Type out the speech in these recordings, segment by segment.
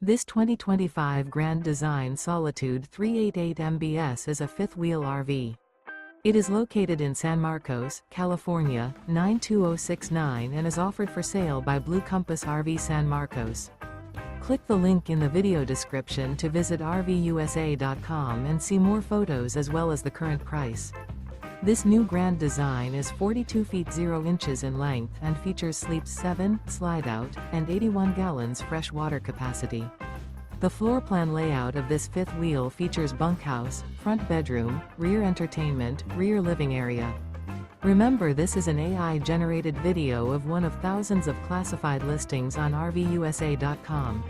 This 2025 Grand Design Solitude 388 MBS is a fifth-wheel RV. It is located in San Marcos, California, 92069 and is offered for sale by Blue Compass RV San Marcos. Click the link in the video description to visit RVUSA.com and see more photos as well as the current price. This new Grand Design is 42 feet 0 inches in length and features sleeps 7, slide-out, and 81 gallons fresh water capacity. The floor plan layout of this fifth wheel features bunkhouse, front bedroom, rear entertainment, rear living area. Remember, this is an AI-generated video of one of thousands of classified listings on RVUSA.com.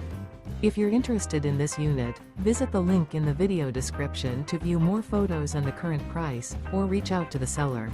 If you're interested in this unit, visit the link in the video description to view more photos and the current price, or reach out to the seller.